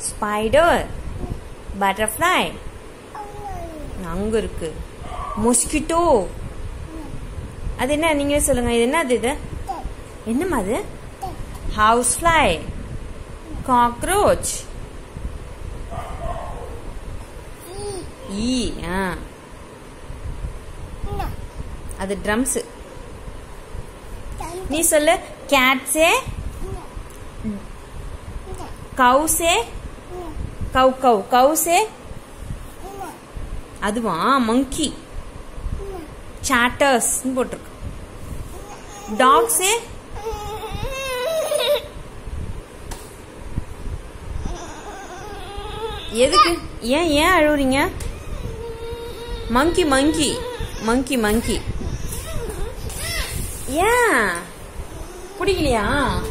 Spider. Butterfly அங்க இருக்கு. Mosquito அது என்ன நீங்களே சொல்லுங்க. இது என்னது? இது என்னமா அது? House fly. காக்ரோச். ஈ. அது ட்ரம்ஸ். நீ சொல்லு. கேட்ஸே. கவுஸே. கவ் கவ் கவுஸே. அதுவா? மங்கி. சாட்டர்ஸ் போட்டிருக்கு. டாக்ஸே. எதுக்கு? ஏன் ஏன் அழுவுறீங்க? மங்கி மங்கி மங்கி மங்கி. ஏன் பிடிக்கலையா?